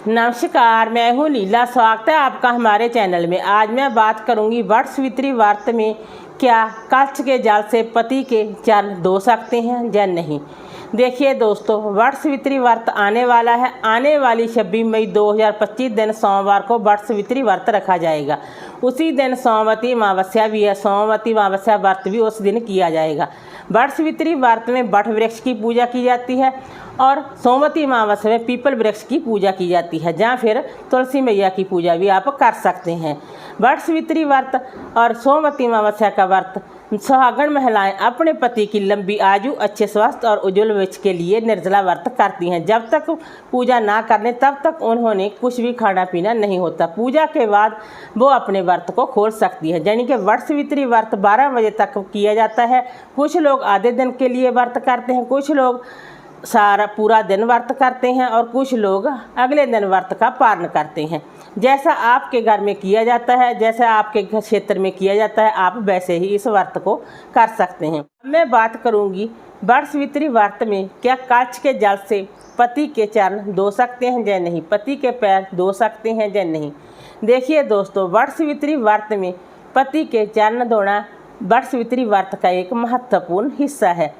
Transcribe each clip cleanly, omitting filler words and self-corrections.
नमस्कार, मैं हूँ लीला। स्वागत है आपका हमारे चैनल में। आज मैं बात करूँगी वटसावित्री व्रत में क्या कलश के जल से पति के चरण धो सकते हैं या नहीं। देखिए दोस्तों, वटसावित्री व्रत आने वाला है। आने वाली 26 मई 2025 दिन सोमवार को वटसावित्री व्रत रखा जाएगा। उसी दिन सोमवती अमावस्या भी है। सोमवती अमावस्या व्रत भी उस दिन किया जाएगा। वटसावित्री व्रत में वट वृक्ष की पूजा की जाती है और सोमवती अमावस्या में पीपल वृक्ष की पूजा की जाती है, जहाँ फिर तुलसी मैया की पूजा भी आप कर सकते हैं। वटसावित्री व्रत और सोमवती अमावस्या का व्रत सुहागन महिलाएं अपने पति की लंबी आयु, अच्छे स्वास्थ्य और उज्ज्वल भविष्य के लिए निर्जला व्रत करती हैं। जब तक पूजा ना करने तब तक उन्होंने कुछ भी खाना पीना नहीं होता। पूजा के बाद वो अपने व्रत को खोल सकती है। यानी कि वटसावित्री व्रत 12 बजे तक किया जाता है। कुछ लोग आधे दिन के लिए व्रत करते हैं, कुछ लोग सारा पूरा दिन व्रत करते हैं और कुछ लोग अगले दिन व्रत का पालन करते हैं। जैसा आपके घर में किया जाता है, जैसा आपके क्षेत्र में किया जाता है, आप वैसे ही इस व्रत को कर सकते हैं। मैं बात करूंगी वटसावित्री व्रत में क्या कलश के जल से पति के चरण धो सकते हैं या नहीं, पति के पैर धो सकते हैं या नहीं। देखिए दोस्तों, वटसावित्री व्रत में पति के चरण धोना वटसावित्री व्रत का एक महत्वपूर्ण हिस्सा है।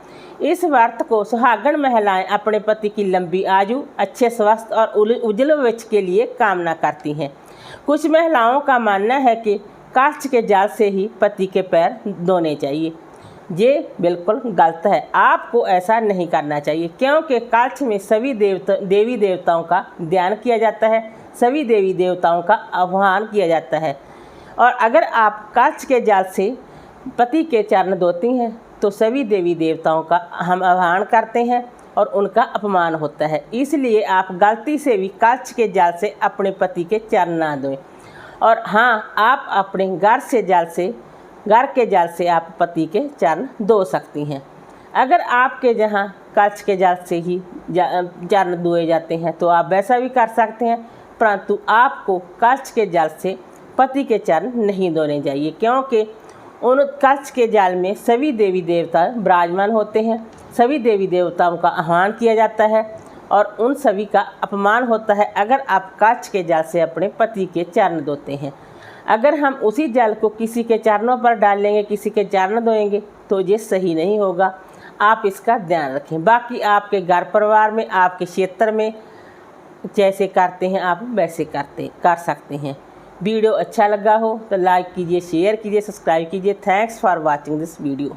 इस व्रत को सुहागन महिलाएं अपने पति की लंबी आयु, अच्छे स्वास्थ्य और उज्ज्वल भविष्य के लिए कामना करती हैं। कुछ महिलाओं का मानना है कि कलश के जल से ही पति के पैर धोने चाहिए। ये बिल्कुल गलत है। आपको ऐसा नहीं करना चाहिए, क्योंकि कलश में सभी देवी देवताओं का ध्यान किया जाता है, सभी देवी देवताओं का आह्वान किया जाता है। और अगर आप कलश के जल से पति के चरण धोती हैं तो सभी देवी देवताओं का हम आह्वान करते हैं और उनका अपमान होता है। इसलिए आप गलती से भी कलश के जल से अपने पति के चरण ना धोएं। और हाँ, आप अपने घर के जल से आप पति के चरण धो सकती हैं। अगर आपके जहाँ कलश के जल से ही चरण धोए जाते हैं तो आप वैसा भी कर सकते हैं, परंतु आपको कलश के जल से पति के चरण नहीं धोने चाहिए, क्योंकि उन कलश के जल में सभी देवी देवता विराजमान होते हैं। सभी देवी देवताओं का आह्वान किया जाता है और उन सभी का अपमान होता है अगर आप कलश के जल से अपने पति के चरण धोते हैं। अगर हम उसी जल को किसी के चरणों पर डालेंगे, किसी के चरण धोएंगे, तो ये सही नहीं होगा। आप इसका ध्यान रखें। बाकी आपके घर परिवार में, आपके क्षेत्र में जैसे करते हैं आप वैसे कर सकते हैं। वीडियो अच्छा लगा हो तो लाइक कीजिए, शेयर कीजिए, सब्सक्राइब कीजिए। Thanks for watching this video.